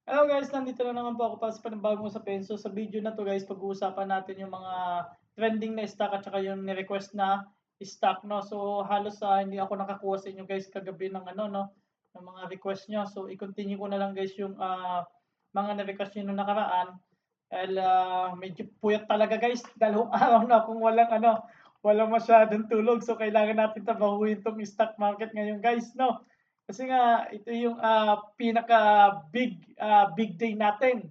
Hello guys, nandito na naman po ako para sa panibagong usapin. So sa video na to guys, pag-uusapan natin yung mga trending na stock at saka yung ni-request na stock, no. So halos hindi ako nakakuha sa inyo guys kagabi ng ano, no, ng mga request nyo. So i-continue ko na lang guys yung mga na-request nyo nung nakaraan. Dahil medyo puyat talaga guys. Dalawang araw na akong walang masyadong tulog. So kailangan natin tabahuin tong stock market ngayon guys, no. Kasi nga ito yung big day natin.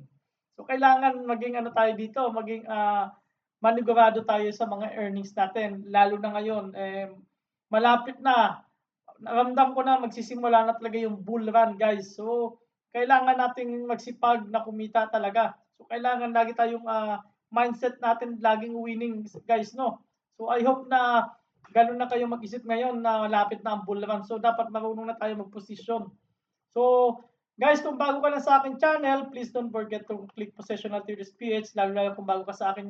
So kailangan maging ano tayo dito, maging manigurado tayo sa mga earnings natin. Lalo na ngayon, malapit na. Ramdam ko na magsisimula na talaga yung bull run, guys. So kailangan nating magsipag na kumita talaga. So kailangan lagi tayong mindset natin laging winning, guys, no. So I hope na gano'n na kayo mag-isip ngayon na malapit na ang bull run. So dapat marunong na tayo mag-posisyon. So guys, kung bago ka lang sa aking channel, please don't forget to click Possessional Theories PH, lalo kung bago ka sa akin,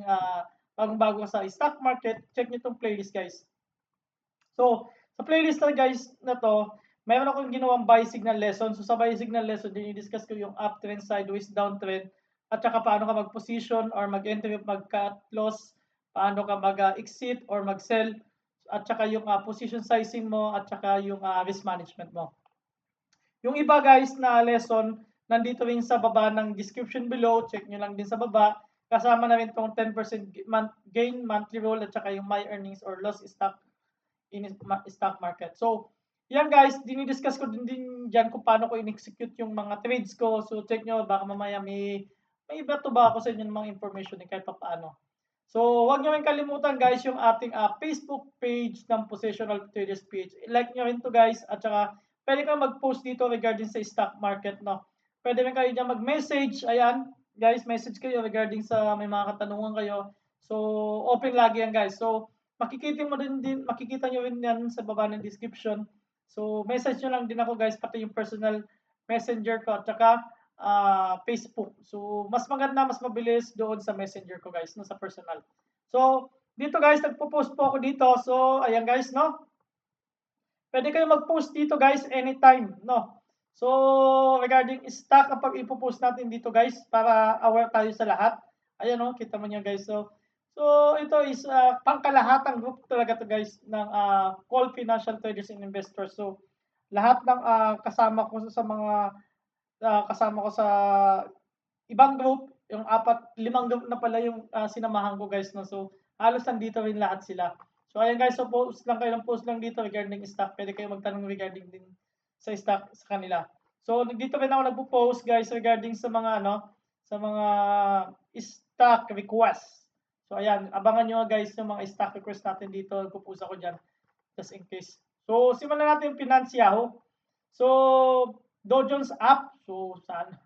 bago ka sa stock market, check nyo itong playlist guys. So, sa playlist na guys na to, mayroon akong ginawang buy signal lesson. So, sa buy signal lesson, din i-discuss ko yung uptrend, sideways, downtrend, at saka paano ka mag-position or mag-entry, mag-cut loss, paano ka mag-exit or mag-sell, at saka yung position sizing mo, at saka yung risk management mo. Yung iba guys na lesson, nandito rin sa baba ng description below, check nyo lang din sa baba. Kasama na rin tong 10% gain monthly roll at saka yung my earnings or loss stock in stock market. So, yan guys, dinidiscuss ko din dyan kung paano ko in-execute yung mga trades ko. So, check nyo, baka mamaya may iba to ba ako sa inyo ng mga information kahit pa paano. So, huwag nyo rin kalimutan guys yung ating Facebook page ng Possessional Traders PH. Like nyo rin to guys at saka pwede kang mag-post dito regarding sa stock market, no. Pwede rin kayo dyan mag-message. Ayan, guys, message kayo regarding sa may mga katanungan kayo. So, open lagi yan guys. So, makikita nyo rin yan sa baba ng description. So, message nyo lang din ako guys, pati yung personal messenger ko at saka Facebook. So, mas maganda, mas mabilis doon sa messenger ko guys, no, sa personal. So, dito guys, nagpo-post po ako dito. So, ayan guys, no. Pwede kayo mag-post dito guys anytime, no. So, regarding stock, kapag ipo-post natin dito guys, para aware tayo sa lahat. Ayan, no, kita mo niya guys. So ito is pangkalahatang group talaga to guys ng Call Financial Traders and Investors. So, lahat ng kasama ko sa mga kasama ko sa ibang group, yung limang group na pala yung sinamahan ko guys, no. So, halos nandito rin lahat sila. So, ayan guys, so post lang kayo ng post lang dito regarding stock. Pwede kayo magtanong regarding din sa stock sa kanila. So, dito rin ako nagpo-post guys regarding sa mga sa mga stock request. So, ayan, abangan nyo guys yung mga stock request natin dito. Nagpo-post ako dyan just in case. So, simulan natin yung Finance Yahoo. So, Dow Jones up. So, saan?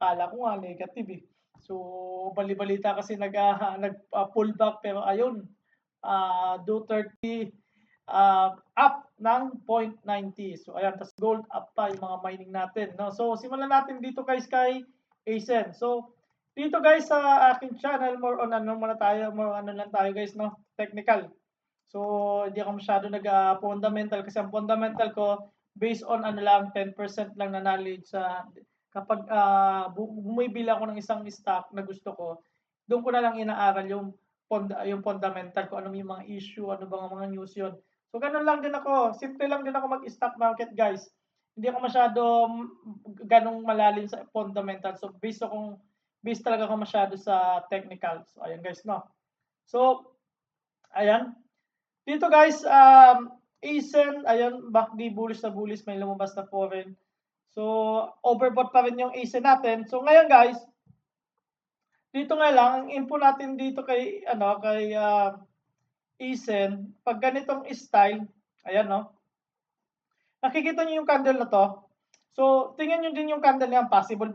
Akala ko nga negative eh. So, bali-balita kasi pull back pero ayun, Dow 30 up ng 0.90. So, ayan, tas gold up pa yung mga mining natin, no? So, simulan natin dito guys kay ASEN. So, dito guys sa aking channel, more on ano lang tayo guys, no? Technical. So, hindi ako masyado nag-fundamental kasi ang fundamental ko based on ano lang 10% lang na knowledge sa kapag bumibili ako ng isang stock na gusto ko, doon ko na lang inaaral yung fundamental ko, ano yung mga issue, ano bang mga news yun. So, ganun lang din ako. Simple lang din ako mag-stock market, guys. Hindi ako masyado ganong malalim sa fundamental. So, based talaga ako masyado sa technical. So, ayan guys, no. So, ayan. Dito guys, ASEN, ayan, MACD bullish na bullish, may lumabas na foreign. So, overbought pa rin yung ASEN natin. So, ngayon guys, dito nga lang, ang info natin dito kay, ASEN, pag ganitong style, ayan, no, nakikita niyo yung candle na to. So, tingnan niyo din yung candle na yan, possible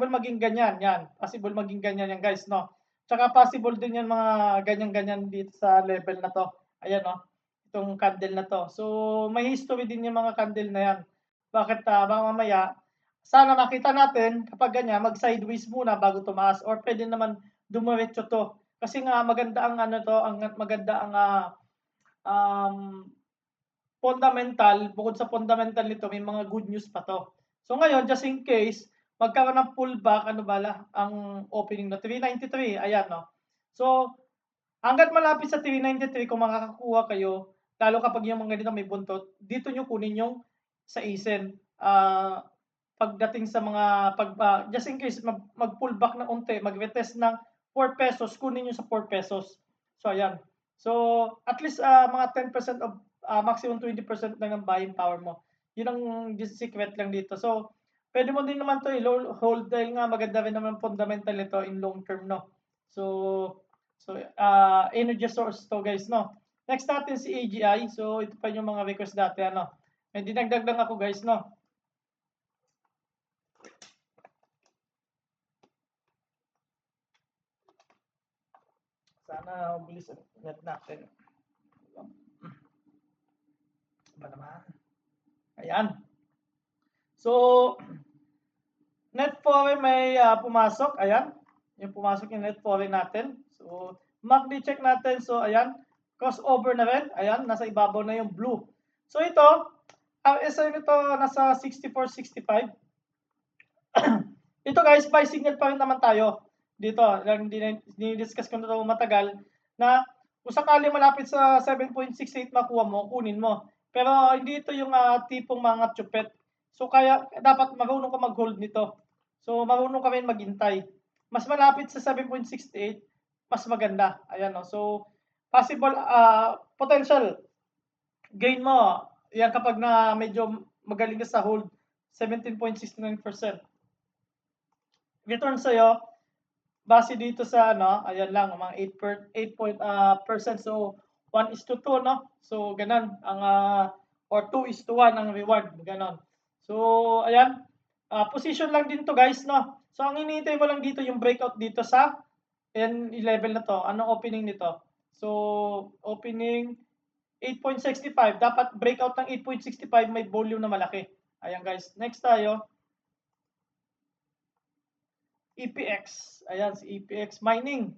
maging ganyan, yan. Possible maging ganyan yan guys, no. Tsaka possible din yan mga ganyan-ganyan dito sa level na to. Ayan, no, itong candle na to. So, may history din yung mga candle na yan. Bakit baka mamaya, sana makita natin kapag ganyan, mag-sideways muna bago tumaas or pwede naman dumiretso to. Kasi nga maganda ang ano to, ang maganda ang um, fundamental, bukod sa fundamental nito, may mga good news pa to. So ngayon, just in case, magkaroon ng pullback, ano bala, ang opening na 393, ayan, no. So, hangga't malapit sa 393 kung makakakuha kayo, lalo kapag yung mga ganito may buntot, dito nyo kunin yung sa ISIN. Pagdating sa mga just in case mag-pull back na unti, mag-retest ng 4 pesos, kunin nyo sa 4 pesos. So ayan. So at least mga 10% of maximum 20% lang ng buying power mo. Yun ang secret lang dito. So pwede mo din naman to hold dahil nga maganda rin naman fundamental ito in long term, no. So energy source to, guys, no. Next natin si AGI. So ito pa yung mga request dati, ano. May dinagdag lang ako, guys, no. Sana bilis ang net natin. Ba naman? Ayan. So, net foreign may pumasok. Ayan. Yung pumasok yung net foreign natin. So, MACD check natin. So, ayan. Crossover na rin. Ayan. Nasa ibabaw na yung blue. So, ito, RSI nito nasa 64.65. Ito, guys, buy signal pa rin naman tayo. Dito, dinidiscuss ko na ito matagal, na kung sakali malapit sa 7.68 makuha mo, kunin mo. Pero hindi ito yung tipong mga chupet. So kaya dapat marunong ka mag-hold nito. So marunong ka rin maghintay. Mas malapit sa 7.68, mas maganda. Ayan, no. So possible potential gain mo. Yan kapag na medyo magaling ka sa hold, 17.69%. Return sa'yo, base dito sa ano, ayan lang, mga 8%. So, 1:2, no? So, ganun, ang, or 2:1 ang reward, ganun. So, ayan, position lang din to, guys, no? So, ang hinihintay mo lang dito yung breakout dito sa level na to. Anong opening nito? So, opening 8.65. Dapat breakout ng 8.65, may volume na malaki. Ayan, guys. Next tayo. EPX. Ayan, si EPX Mining.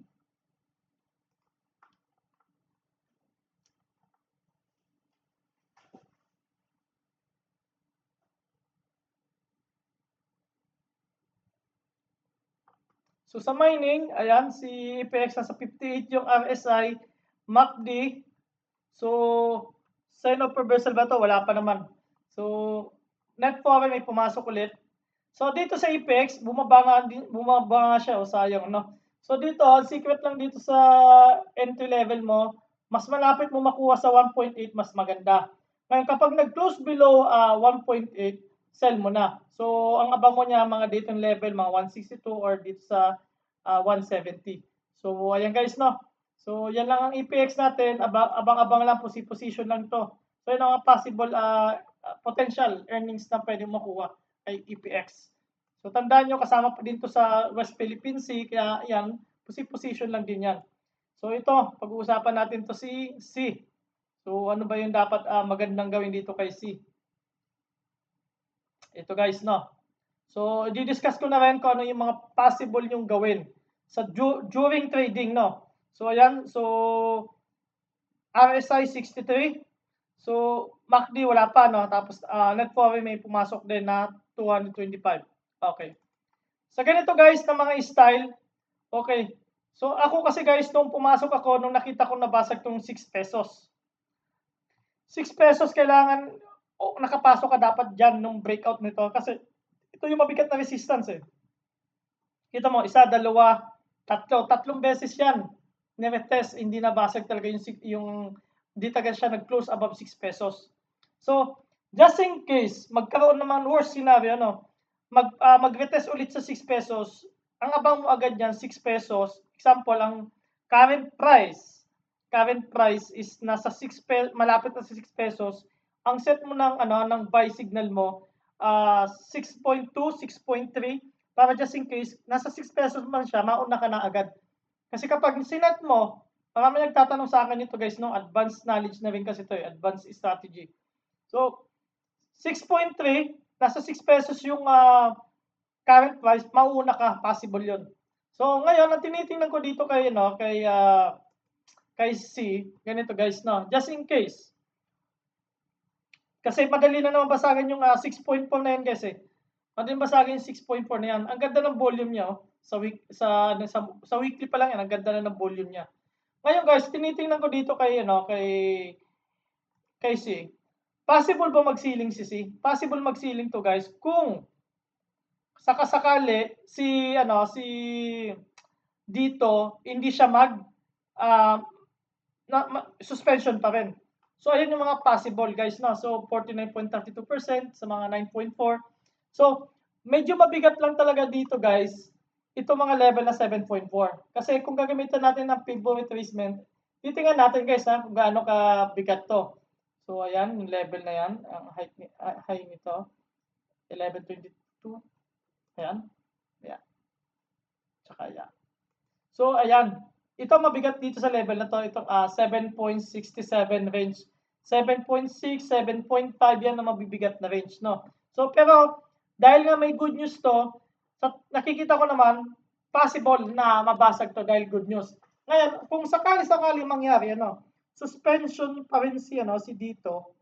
So sa mining, ayan, si EPX nasa 58 yung RSI, MACD. So, sign of reversal ba to? Wala pa naman. So, net foreign may pumasok ulit. So, dito sa EPX, bumaba nga siya, sayang, no? So, dito, secret lang dito sa entry level mo, mas malapit mo makuha sa 1.8, mas maganda. Ngayon, kapag nag-close below 1.8, sell mo na. So, ang abang mo niya, mga dito level, mga 162 or dito sa 170. So, ayan, guys, no? So, yan lang ang EPX natin. Abang-abang lang, position lang to. So, yun ang possible potential earnings na pwede makuha kay EPX. So, tandaan nyo, kasama pa din to sa West Philippine Sea. Kaya, yan, position lang din yan. So, ito, pag-uusapan natin to si C. So, ano ba yung dapat magandang gawin dito kay C? Ito, guys, no? So, i-discuss ko na rin kung ano yung mga possible yung gawin sa during trading, no? So, ayan. So, RSI 63. So, MACD wala pa, no? Tapos, net foreign may pumasok din na 225. Okay. Sa ganito, guys, na mga style, okay. So, ako kasi, guys, nung pumasok ako, nung nakita ko nabasag tong 6 pesos. 6 pesos kailangan, nakapasok ka dapat dyan nung breakout nito. Kasi, ito yung mabigat na resistance, eh. Kita mo, isa, dalawa, tatlo. Tatlong beses yan. Niretest, hindi nabasag talaga yung hindi talaga siya nag-close above 6 pesos. So, just in case, magkaroon naman worst scenario, no? Mag-retest ulit sa 6 pesos, ang abang mo agad yan, 6 pesos. Example, ang current price is nasa 6 pesos, malapit na sa 6 pesos. Ang set mo ng buy signal mo, 6.2, 6.3, para just in case, nasa 6 pesos man siya, mauna ka na agad. Kasi kapag sinet mo, marami nagtatanong sa akin ito, guys, no? Advanced knowledge na rin kasi ito, advanced strategy. So, 6.3, nasa 6 pesos yung current price, mauna ka, possible yun. So, ngayon, ang tinitingnan ko dito kay C, ganito, guys, no? Just in case. Kasi madali na naman basagin yung 6.4 na yan, guys, eh. Pwedeng basagin yung 6.4 na yan. Ang ganda ng volume niya, oh. Sa weekly pa lang yan, ang ganda na ng volume niya. Ngayon guys, tinitingnan ko dito kay C. Possible ba magsiling si C? Possible magsiling to guys kung sakasakali si dito hindi siya ah, suspension pa rin. So ayun yung mga possible guys, no. So 49.32% sa mga 9.4. So medyo mabigat lang talaga dito guys, ito mga level na 7.4. Kasi kung gagamitan natin ng pivot retracement, titingnan natin guys kung gaano kabigat to. So ayan, yung level na yan, ang high nito, 11.22. Ayan. Ayan. Tsaka ayan. So ayan, ito mabigat dito sa level na to, itong 7.67 range. 7.6, 7.5 yan na mabibigat na range, no. So pero dahil nga may good news to, nakikita ko naman possible na mabasag to dahil good news. Ngayon, kung sakali mangyari suspension pa rin si dito,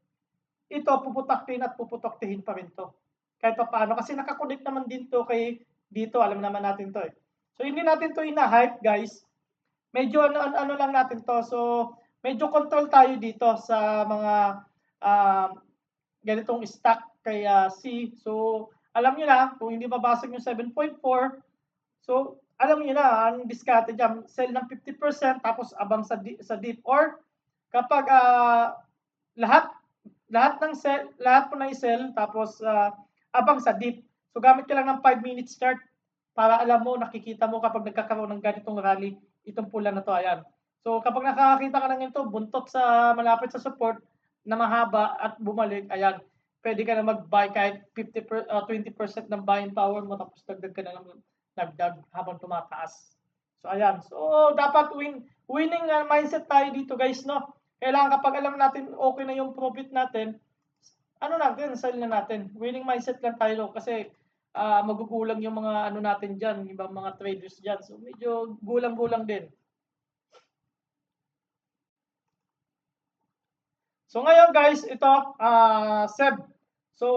ito puputaktihin pa rin to. Kahit paano kasi nakakonect naman din to kay dito, alam naman natin to eh. So hindi natin to ina-hype guys. Medyo ano lang natin to. So medyo control tayo dito sa mga ganitong stock kay C. So alam niyo na kung hindi mabasag yung 7.4, so alam niyo na ang diskarte diyan, sell ng 50% tapos abang sa dip or kapag lahat po na i-sell tapos abang sa dip. So gamit ka lang ng 5 minutes chart para alam mo, nakikita mo kapag nagkakaroon ng ganitong rally, itong pula na to, ayan. So kapag nakakakita ka ng ito, buntot sa malapit sa support na mahaba at bumalik, ayan, pwede ka na mag-buy kahit 20% ng buying power mo tapos dagdag ka na lang dagdag habang tumataas. So ayan. So dapat winning mindset tayo dito guys, no? Kailangan kapag alam natin okay na yung profit natin, sell na natin. Winning mindset lang tayo kasi magugulang yung mga natin diyan, ibang mga traders diyan. So medyo gulang-gulang din. So ngayon guys, ito SEB. So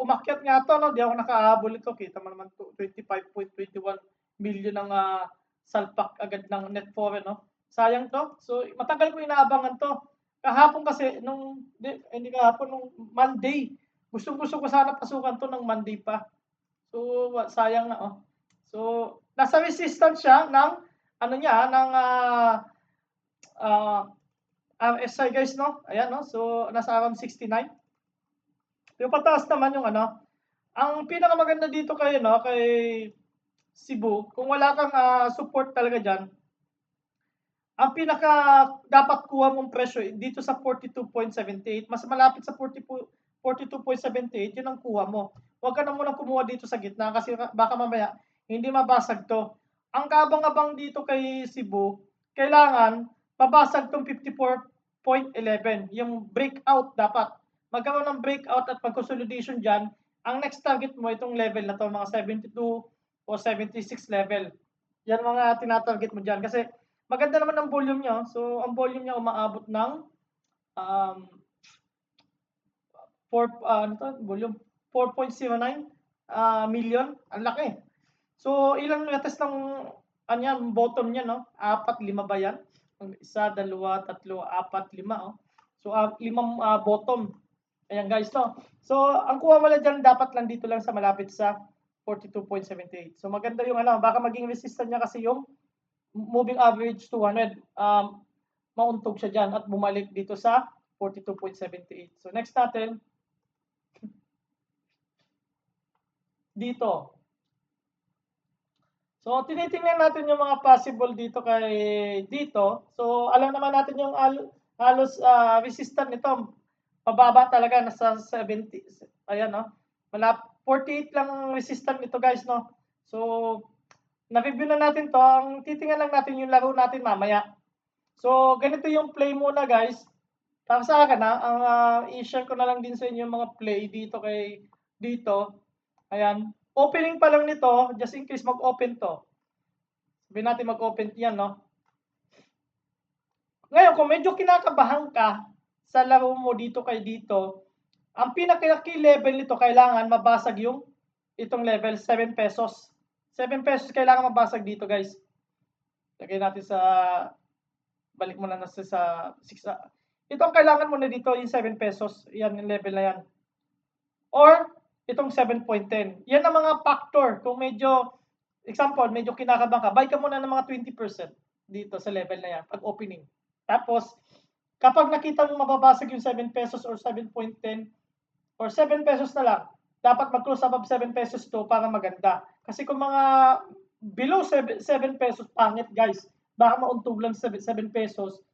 umakyat nga to, no? Di ako nakahabol ito. Kita mo naman 25.21 million ang salpak agad ng net foreign, no? Sayang to. So matagal ko inaabangan to. Kahapon kasi hindi kahapon, nung Monday. Gustong-gusto ko sana pasukan to ng Monday pa. So sayang na, oh. So nasa resistance siya ng RSI guys, no? Ayan, no? So nasa around 69. Yung pataas naman yung ang pinakamaganda dito kay Cebu, kung wala kang support talaga diyan, ang pinaka dapat kuha mong presyo dito sa 42.78, mas malapit sa 42.78, yun ang kuha mo. Huwag ka na munang kumuha dito sa gitna kasi baka mamaya hindi mabasag to. Ang kaabang-abang dito kay Cebu, kailangan mabasag tong 54.11, yung breakout dapat. Magkaroon ng breakout at pag-consolidation dyan, ang next target mo itong level na to, mga 72 o 76 level. Yan mga tinatarget mo dyan kasi maganda naman ang volume niya. So ang volume niya umaabot ng 4.09 million. Ang laki. So ilang test ng bottom niya, no? 4, 5 ba yan? 1, 2, 3, 4, 5, oh. So 5 bottom. Ayan guys, no? So ang kuha mo lang dyan, dapat lang dito lang sa malapit sa 42.78. So maganda yung baka maging resistant niya kasi yung moving average 200. Mauntog siya dyan at bumalik dito sa 42.78. So next natin, dito. So tinitingnan natin yung mga possible dito dito. So alam naman natin yung halos resistant nito. Mababa talaga, nasa 70. Ayan, no? 48 lang resistant nito guys, no? So na-review na natin to. Ang titingnan lang natin yung laro natin mamaya. So ganito yung play muna guys. Para sa akin ang i-share ko na lang din sa inyo yung mga play dito. Ayan. Opening pa lang nito, just in case mag-open to. Sabihin natin mag-open yan, no? Ngayon, kung medyo kinakabahan ka sa laro mo dito, ang pinaka-key level nito, kailangan mabasag yung itong level, 7 pesos. 7 pesos kailangan mabasag dito, guys. Lagay natin sa, balik mo na sa 6. Ito ang kailangan mo na dito, yung 7 pesos. Yan, yung level na yan. Or, itong 7.10. Yan ang mga factor. Kung medyo, example, medyo kinakabahan ka, buy ka muna ng mga 20% dito sa level na yan, pag opening. Tapos, kapag nakita mo mababasag yung 7 pesos or 7.10 or 7 pesos na lang, dapat mag-close above 7 pesos to para maganda. Kasi kung mga below 7 pesos, pangit guys. Baka mauntog lang 7 pesos.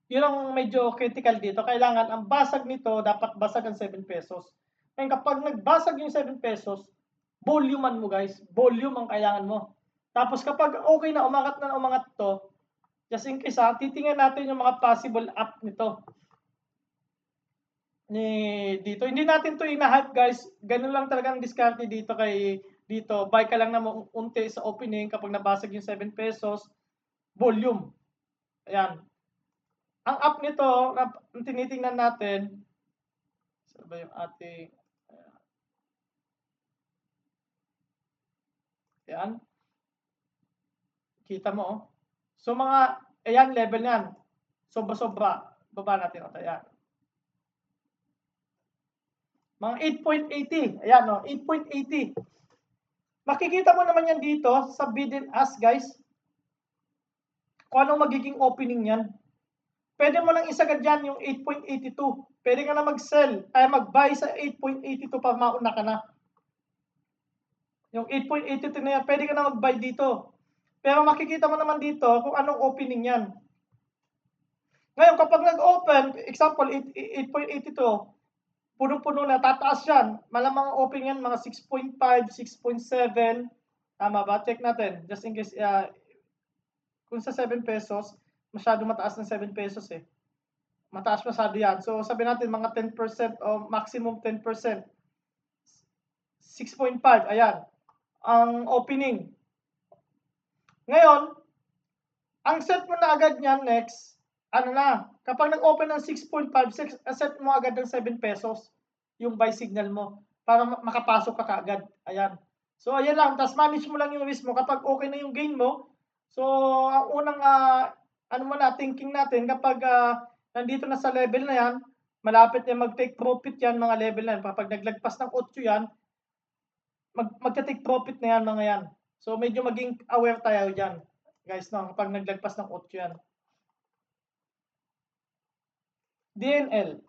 Yun ang medyo critical dito. Kailangan ang basag nito, dapat basag ang 7 pesos. Ngayon kapag nagbasag yung 7 pesos, volumean mo guys. Volume ang kailangan mo. Tapos kapag okay na umangat to, just in case titingnan natin yung mga possible up nito. Dito. Hindi natin to ina-hype guys. Ganun lang talaga ang diskarte dito dito. Buy ka lang na unti sa opening kapag nabasag yung 7 pesos. Volume. Ayan. Ang up nito, ang tinitingnan natin, saan ba yung ating, ayan. Kita mo, oh. So, ayan, level yan. Sobra-sobra. Baba natin, ito, ayan. Mga 8.80. Ayan, oh, 8.80. Makikita mo naman yan dito sa bid and ask, guys. Kung anong magiging opening yan. Pwede mo lang isagad dyan yung 8.82. Pwede ka na mag-sell, ay mag-buy sa 8.82 para mauna ka na. Yung 8.82 na yan, pwede ka na mag-buy dito. Pero makikita mo naman dito kung anong opening yan. Ngayon, kapag nag-open, example, 8.82, puno-puno na, tataas yan. Malamang ang opening yan, mga 6.5, 6.7. Tama ba? Check natin. Just in case, kung sa 7 pesos, masyado mataas ng 7 pesos eh. Mataas masyado yan. So, sabi natin mga 10% o maximum 10%. 6.5, ayan. Ang opening. Ngayon, ang set mo na agad niyan next, ano na, kapag nag-open ng 6.5, set mo agad ng 7 pesos yung buy signal mo para makapasok ka kaagad. Ayan. So, ayan lang. Tapos manage mo lang yung risk mo kapag okay na yung gain mo. So, ang unang thinking natin kapag nandito na sa level na yan, malapit na mag-take profit yan, mga level na yan. Kapag naglagpas ng 8 yan, magta-take profit na yan, mga yan. So, medyo maging aware tayo dyan, guys, no? Kapag naglagpas ng 8 yan. DNL.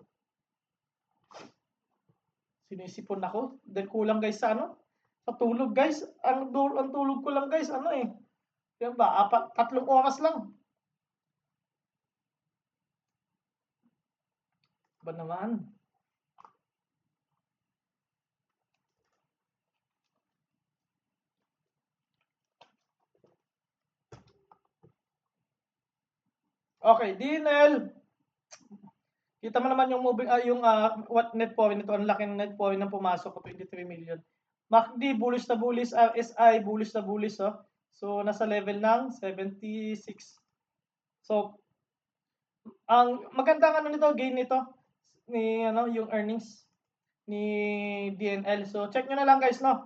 Sinisipon ako. Dahil kulang, guys, sa sa tulog, guys. Ang tulog ko lang, guys, yan ba? 3 oras lang. Ba naman? Okay, DNL. Kita mo naman yung moving, what net profit nito. Ang laking net profit ng pumasok ko, 23 million. MACD, bullish na bullish. RSI, bullish na bullish. Oh. So, nasa level ng 76. So, ang magandang nito, gain nito, yung earnings ni DNL. So, check nyo na lang guys, no?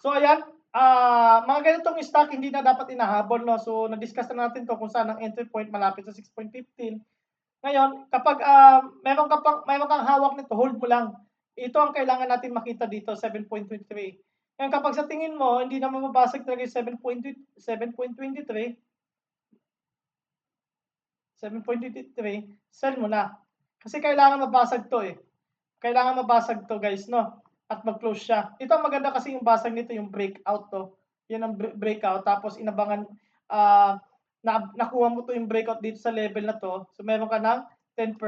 So, ayan. Mga ganitong stock, hindi na dapat inahabol, no? So, na-discuss na natin to kung saan ang entry point malapit sa 6.15. Ngayon, kapag meron kang hawak nito, hold mo lang. Ito ang kailangan natin makita dito, 7.23. Ngayon, kapag sa tingin mo, hindi na mababasag talaga yung 7.23, 7.23, sell mo na. Kasi kailangan mabasag to eh. Kailangan mabasag to guys, no? At mag-close siya. Ito ang maganda kasi yung basag nito, yung breakout to. Yan ang breakout. Tapos inabangan, nakuha mo to yung breakout dito sa level na to. So meron ka ng 10%.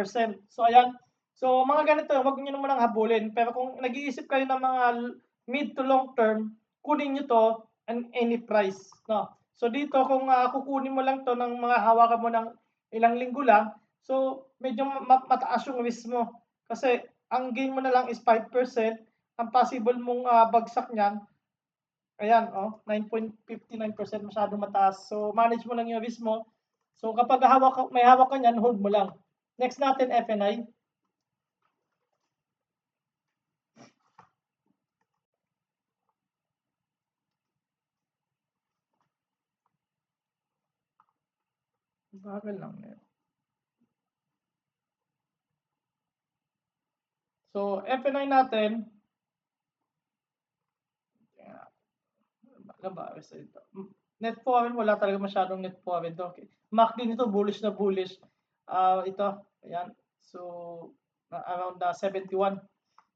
So ayan. So mga ganito, wag niyo naman lang habulin. Pero kung nag-iisip kayo ng mga mid to long term, kunin niyo to at any price, no? So dito kung kukunin mo lang to ng mga hawakan mo ng ilang linggo lang, so medyo mataas yung risk mo. Kasi ang gain mo na lang is 5%, ang possible mong bagsak niyan, ayan, 9.59%, masyadong mataas. So manage mo lang yung risk mo. So kapag may hawak ka niyan, hold mo lang. Next natin, FNI. Bagal lang yan. So, F9 natin. Ano ba? Net foreign, wala talaga masyadong net foreign to. Okay. MACD nito, bullish na bullish. Ito, ayan. So, around 71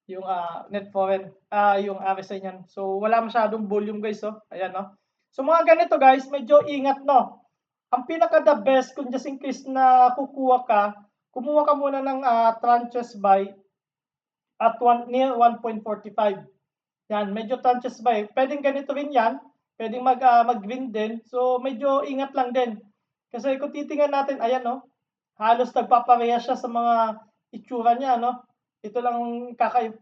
yung net foreign, yung RSI niyan. So, wala masyadong volume guys. Oh. Ayan, no? So, mga ganito guys, medyo ingat, no? Ang pinaka the best, kung just in case na kukuha ka, kumuha ka muna ng tranches buy at near 1.45. Yan, medyo tranches buy. Pwedeng ganito rin yan. Pwedeng mag-green din. So, medyo ingat lang din. Kasi kung titingnan natin, ayan, no? Halos nagpapareha siya sa mga itsura niya, no? Ito lang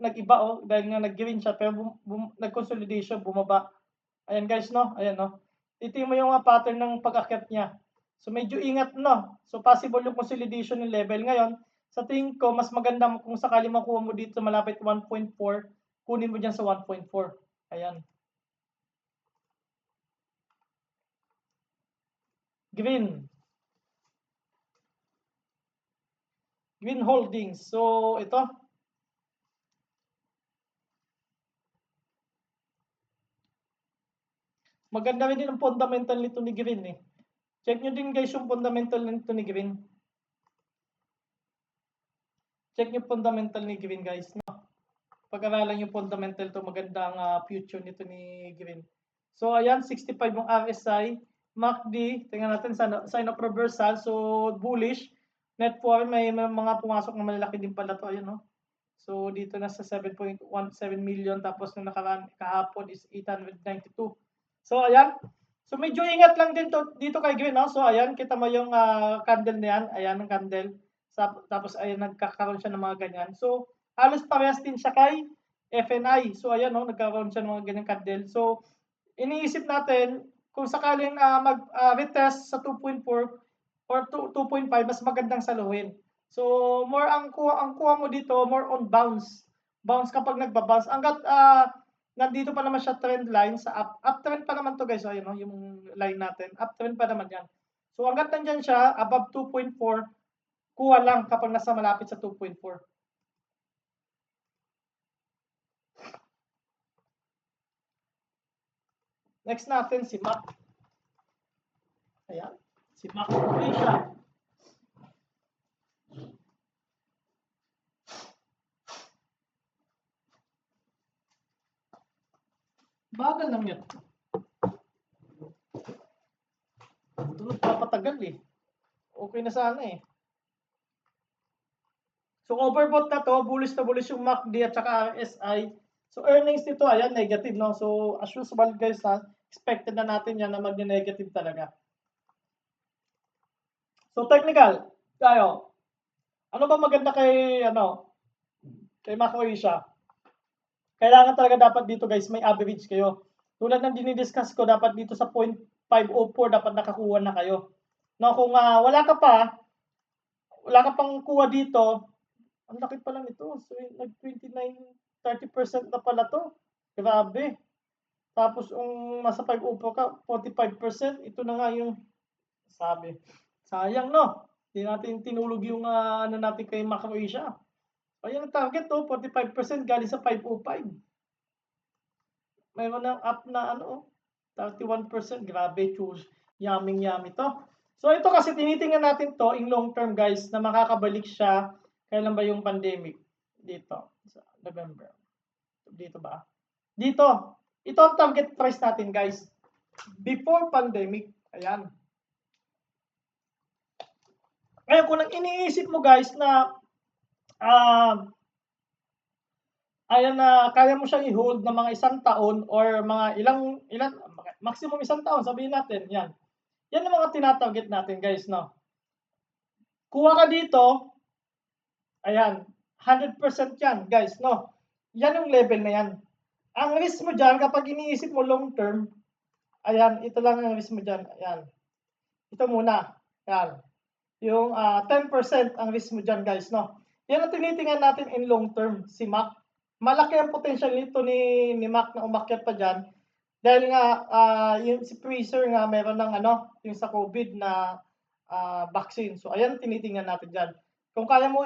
nag-iba, oh, dahil nga nag-green siya, pero nag-consolidation, bumaba. Ayan, guys, no? Ayan, no? Titingnan mo yung pattern ng pag-akyat niya. So, medyo ingat, no? So, possible yung consolidation ng level. Ngayon, sa tingin ko, mas maganda kung sakali makuha mo dito malapit 1.4, kunin mo dyan sa 1.4. Ayan. Green. Green Holdings. So, ito. Maganda rin din ang fundamental nito ni Green eh. Check nyo din guys yung fundamental nito ni Green. Check nyo fundamental ni Green guys. No? Pag-aralan yung fundamental to, magandang future nito ni Green. So, ayan, 65 yung RSI. MACD, tingnan natin, sign of reversal. So, bullish. Net foreign, may mga pumasok na malalaki din pala to. Ayan, no? So, dito na sa 7.17 million. Tapos, nung nakaraan, kahapon is 892. So, ayan. So, medyo ingat lang din to, dito kay Green. No? So, ayan, kita mo yung candle na yan. Ayan, ang candle. Tapos, ayan, nagkakaroon siya ng mga ganyan. So, halos parehas din siya kay FNI. So, ayan, no, nagkaroon siya ng mga ganyang candle. So, iniisip natin, kung sakaling retest sa 2.4 or 2.5, mas magandang saluhin. So, more ang kuha mo dito, more on bounce. Bounce kapag nagba-bounce. Hanggat nandito pa naman siya trend line, sa uptrend pa naman to guys. Ayun, no, yung line natin. Uptrend pa naman yan. So, hanggat nandyan siya, above 2.4, kuha lang kapag nasa malapit sa 2.4. Next natin si Mac. Ayan, si Mac Asia. Bagal lang yan. Ito nagpapatagal eh. Okay na sana eh. So overbought na to, bullish na bullish yung MACD at saka RSI. So earnings nito, ayan, negative, no? So as usual guys, expected na natin yan na mag-negative talaga. So technical, tayo. Ano ba maganda kay Macro Asia? Kailangan talaga dapat dito guys, may average kayo. Tulad ng dinidiscuss ko, dapat dito sa 0.504 dapat nakakuha na kayo. No, kung wala ka pang kuha dito, ang laki pa lang ito. So, nag-29, 30% na pala to. Grabe. Tapos, kung nasa 5 ka, 45%, ito na nga yung sabi. Sayang, no? Hindi natin tinulog yung natin kay Macro Asia. Ayan ang target, to, 45% galing sa 505. Mayroon ng up na 31%. Grabe, choose. Yummy to. So, ito kasi tinitingnan natin to in long term, guys, na makakabalik siya. Kailan ba yung pandemic? Dito, sa November. Dito ba? Dito. Ito ang target price natin, guys. Before pandemic. Ayan. Ngayon, kung iniisip mo, guys, na ayan na kaya mo siyang i-hold na mga 1 taon or mga ilang maximum 1 taon, sabihin natin, yan. Yan ang mga tinatarget natin, guys, no? Kuha ka dito, ayan, 100% yan, guys, no? Yan yung level na yan. Ang risk mo dyan, kapag iniisip mo long term, ayan, ito lang ang risk mo dyan, ayan. Ito muna, ayan. Yung 10% ang risk mo dyan, guys, no? Yan ang tinitingnan natin in long term, si Mac. Malaki ang potential nito ni Mac na umakyat pa dyan. Dahil nga, yung si Freezer nga, meron ng yung sa COVID na vaccine. So ayan tinitingnan natin diyan. Kung kaya mo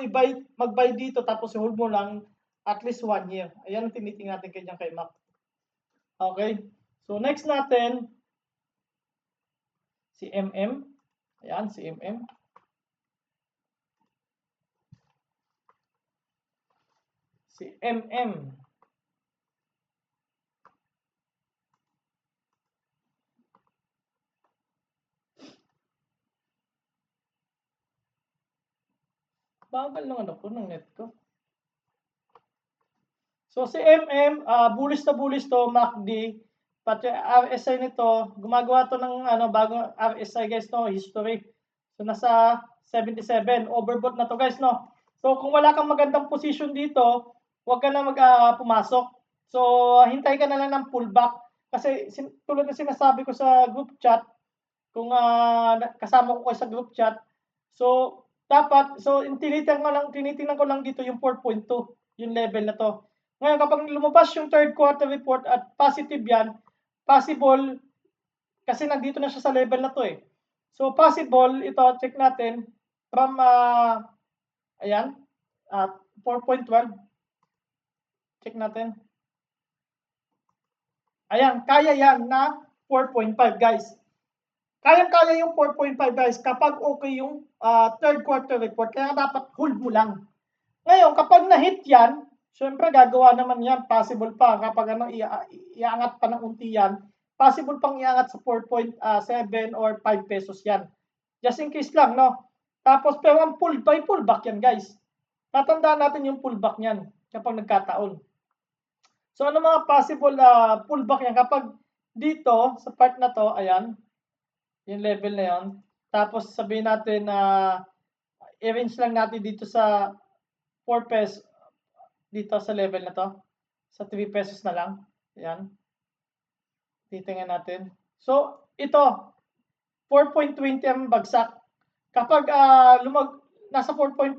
mag-buy dito tapos i-hold mo lang at least 1 year. Ayan tinitingnan natin kay Mac. Okay. So next natin si MM. Ayan si MM. Si MM. Bagal ng ano ko, ng net ko. So si MM, bullish to MACD, pati RSI nito, gumagawa to ng ano, bagong RSI guys, no, history. So nasa 77, overbought na to guys, no. So kung wala kang magandang position dito, huwag ka na pumasok. So hintay ka na lang ng pullback kasi tulad ng sinasabi ko sa group chat, kung kasama ko kayo sa group chat, so dapat, so tinitingnan ko lang dito yung 4.2, yung level na to. Ngayon, kapag lumabas yung third quarter report at positive yan, possible, kasi nandito na siya sa level na to eh. So possible, ito, check natin, from, ayan, 4.12, check natin. Ayan, kaya yan na 4.5 guys. Kayang-kaya yung 4.5 guys kapag okay yung third quarter report. Kaya dapat hold mo lang. Ngayon, kapag na-hit yan, syempre gagawa naman yan. Possible pa kapag iangat pa ng unti yan. Possible pang iangat sa 4.7 or 5 pesos yan. Just in case lang, no? Tapos, pero ang pullback yan guys. Tatandaan natin yung pullback yan kapag nagkataon. So, ano mga possible pullback yan? Kapag dito, sa part na to, ayan, yung level na yon. Tapos sabihin natin na i-range lang natin dito sa 4 pesos dito sa level na to. Sa 3 pesos na lang. Ayan. Titingnan natin. So, ito 4.20 ang bagsak. Kapag nasa 4.5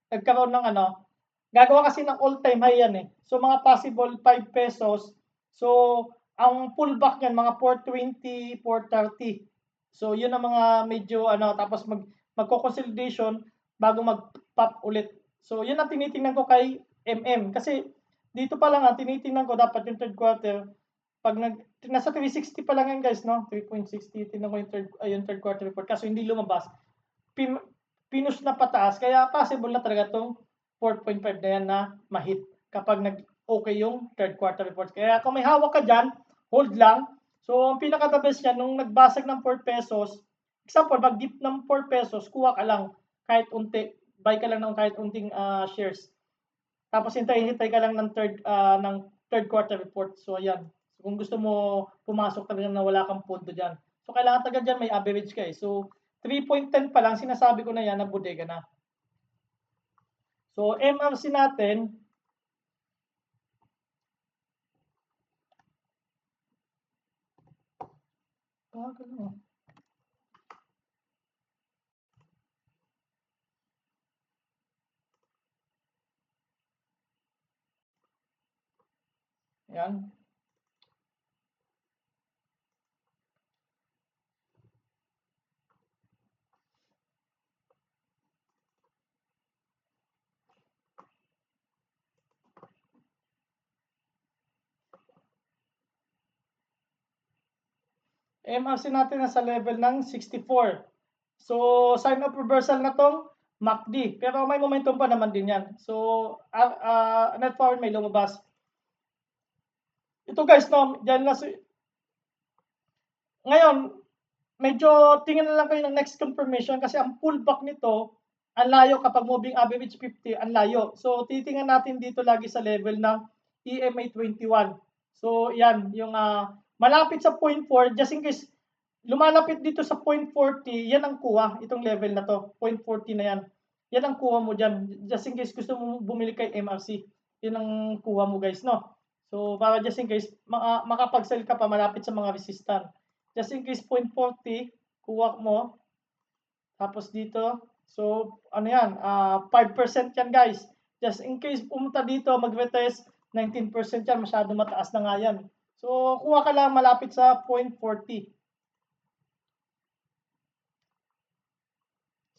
nagkaroon ng ano, gagawa kasi ng all-time high yan eh. So mga possible 5 pesos. So ang pullback niyan mga 420, 430. So yun ang mga medyo ano, tapos magko-consolidation bago mag-pop ulit. So yun ang tinitingnan ko kay MM kasi dito pa lang tinitingnan ko dapat yung third quarter pag nasa 360 pa lang yan guys, no? 3.60, tingnan ko yung third quarter report kaso hindi lumabas. Pinus na pataas kaya possible na talaga tong 4.5 na yan na ma-hit kapag okay yung third quarter report. Kaya kung may hawak ka dyan, hold lang. So, ang pinaka-the best yan, nung nagbasag ng 4 pesos, example, mag-dip ng 4 pesos, kuha ka lang kahit unti. Buy ka lang ng kahit unting shares. Tapos hintay ka lang ng third quarter report. So, ayan. So, kung gusto mo pumasok talaga na wala kang pondo dyan. So, kailangan taga dyan may average ka eh. So, 3.10 pa lang, sinasabi ko na yan na bodega na. So, MRC natin, yan. MRC natin nasa level ng 64. So, sign of reversal na tong MACD. Pero may momentum pa naman din yan. So, net forward may lumabas. Ito guys, no, dyan na ngayon, medyo tingin na lang kayo ng next confirmation kasi ang pullback nito, ang layo kapag moving average 50, ang layo. So, titingnan natin dito lagi sa level ng EMA 21. So, yan, yung malapit sa 0.4, just in case lumalapit dito sa 0.40, yan ang kuha, itong level na to, 0.40 na yan. Yan ang kuha mo dyan, just in case gusto mo bumili kay MRC. Yan ang kuha mo guys, no? So, para just in case, makapag-sell ka pa malapit sa mga resistance. Just in case 0.40, kuha mo. Tapos dito, so ano yan, 5% yan guys. Just in case pumunta dito, mag-retest, 19% yan, masyado mataas na nga yan. So, kuha ka lang malapit sa 0.40.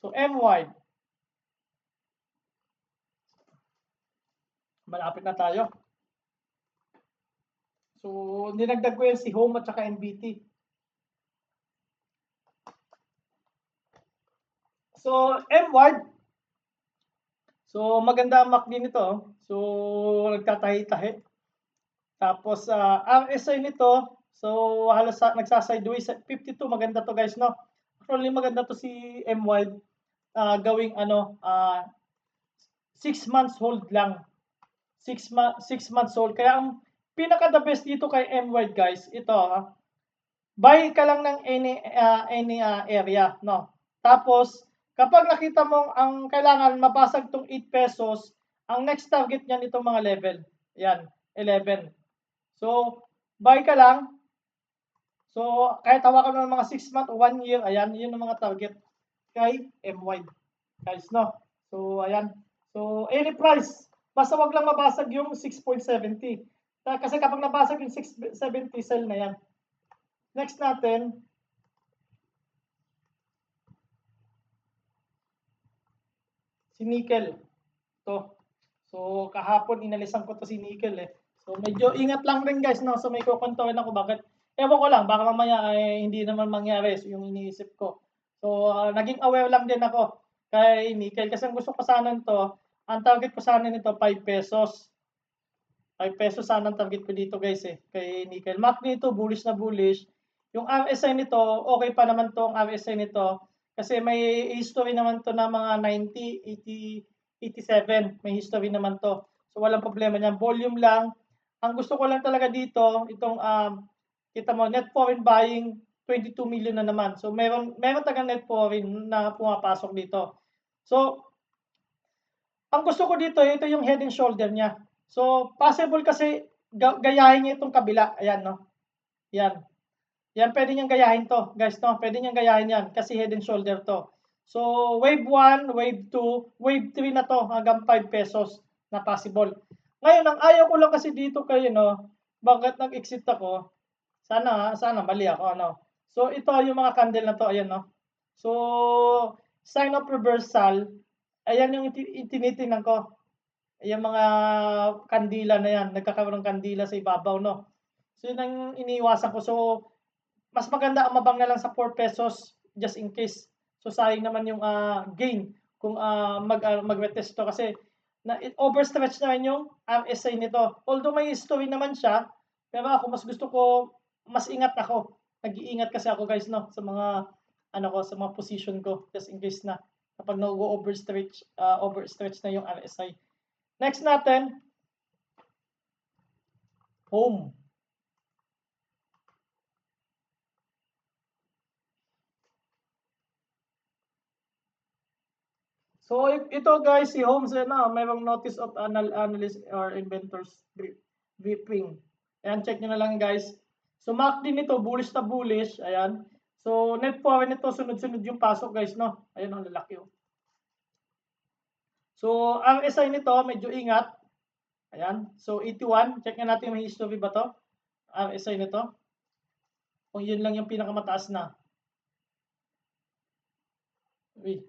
So, M wide. Malapit na tayo. So, dinagdag ko yan si home at saka NBT. So, M wide. So, maganda ang MACD nito. So, nagtatahi-tahi. Tapos, RSI nito, so, halos nagsasideways. 52, maganda to guys, no? Actually, maganda to si M wide. Gawing 6 months hold lang. 6 months hold. Kaya ang pinaka the best dito kay M wide guys, ito buy ka lang ng any area, no? Tapos kapag nakita mo ang kailangan mabasag tong 8 pesos, ang next target niyan itong mga level. Yan, 11. So, buy ka lang. So, kahit hawakan mo ng mga 6 month o 1 year, ayan, yun ang mga target kay M wide. Guys, no? So, ayan. So, any price, basta wag lang mabasag yung 6.70. Kasi kapag nabasag yung 6.70, sell na yan. Next natin, si nickel. To. So, kahapon inalisan ko to si nickel eh. So, medyo ingat lang rin guys, no? So, may kukonturin ako bakit. Ewan ko lang, baka mamaya ay hindi naman mangyari yung iniisip ko. So, naging aware lang din ako kay nickel kasi ang gusto ko sana nito, ang target ko sana nito 5 pesos. 5 pesos sana ang target ko dito guys eh, kay nickel. MACD nito, bullish na bullish. Yung RSI nito, okay pa naman to ang RSI nito kasi may history naman to na mga 90, 80, 87. May history naman to. So walang problema niyan. Volume lang. Ang gusto ko lang talaga dito, itong kita mo, net foreign buying, 22 million na naman. So meron tagang net foreign na pumapasok dito. So ang gusto ko dito, ito yung head and shoulder niya. So possible kasi gayahin niya itong kabila. Ayan, no? Yan. Yan, pwede niyang gayahin to, guys, no? Pwede niyang gayahin yan kasi head and shoulder to. So, wave 1, wave 2, wave 3 na to hanggang 5 pesos na possible. Ngayon, ang ayaw ko lang kasi dito kayo, no? Bakit nag-exit ako? Sana mali ako, ano? So, ito yung mga candle na to, ayan, no? So, sign of reversal, ayan yung tinitingnan ko. Yung mga kandila na yan, nagkakaroon ng kandila sa ibabaw, no? So, yun ang iniiwasan ko. So, mas maganda ang mabang na lang sa 4 pesos just in case. So sayang naman yung gain kung mag-retest to kasi na overstretch naman yung RSI nito. Although may history naman siya, pero ako mas gusto ko mas ingat ako. Nag-iingat kasi ako guys no sa mga sa mga position ko just in case na kapag overstretch na yung RSI. Next natin, home. So ito guys, si Holmes mayroong notice of analyst or inventors briefing. Ayan, check nyo na lang guys. So MACD nito, bullish na bullish. Ayan. So net foreign nito, sunod-sunod yung pasok guys, no? Ayan ang lalaki. So RSI nito, medyo ingat. Ayan. So 81, check nga natin may history ba to? RSI nito. Kung yun lang yung pinakamataas na. Uy,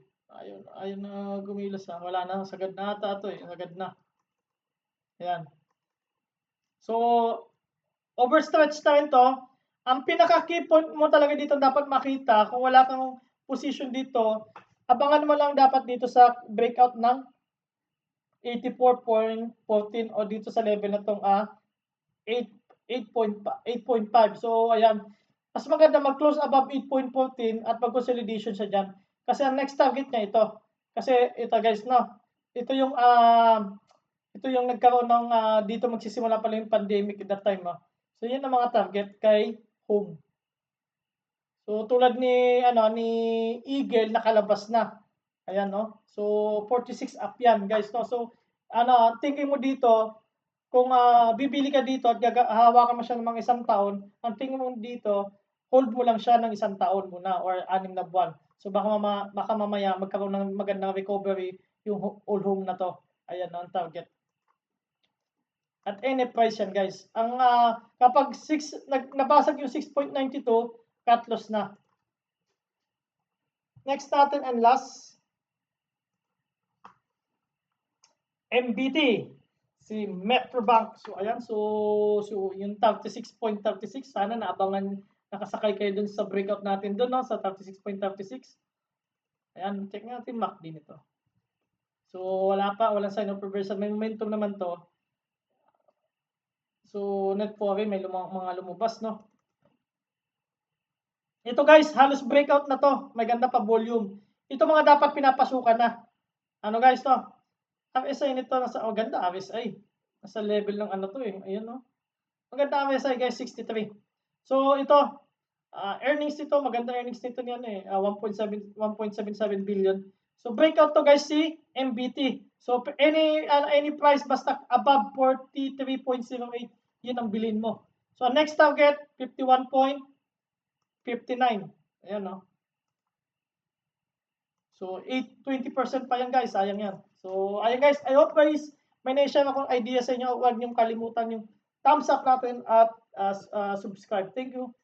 ayun na gumilos wala na, sagad na ata ito eh, sagad na. Ayan. So, overstretch na rin to. Ang pinaka-key point mo talaga dito dapat makita, kung wala kang position dito, abangan mo lang dapat dito sa breakout ng 84.14 o dito sa level na tong 8.5. So, ayan. Mas maganda mag-close above 8.14 at mag-consolidation siya dyan. Kasi ang next target niya ito. Kasi ito guys, no? Ito yung nagkaroon ng dito magsisimula pala yung pandemic at that time. So, yun ang mga target kay home. So, tulad ni Eagle, nakalabas na. Ayan, no? So, 46 up yan, guys, no? So, tingin mo dito, kung bibili ka dito at hawakan mo siya ng mga 1 taon, ang tingin mo dito, hold mo lang siya ng 1 taon muna or 6 na buwan. So, baka mamaya magkaroon ng magandang recovery yung all home na to. Ayan, no, ang target. At any price yan guys. Ang kapag nabasag yung 6.92, cut loss na. Next natin and last, MBT, si Metrobank. So ayan, so yung 36.36, sana naabangan, nakasakay kayo dun sa breakout natin dun, no, sa 36.36. Ayan, check natin MACD nito. So walang sign of reversal, may momentum naman to. So net foreign, may mga lumabas, no. Ito guys, halos breakout na to, may ganda pa volume. Ito mga dapat pinapasukan na. Ano guys to? RSI nito nasa, oh ganda RSI. Nasa level ng ano to eh. Ayun no. Maganda RSI guys, 63. So ito, earnings nito, maganda earnings nito niyan eh. 1.77 billion. So breakout to guys si MBT. So any price basta above 43.08, yun ang bilhin mo. So next target 51.59. Ayan no. So 20% pa yan guys, sayang yan. So ayun guys, I hope guys may na-share akong idea sa inyo. Huwag niyong kalimutan yung thumbs up natin at subscribe. Thank you.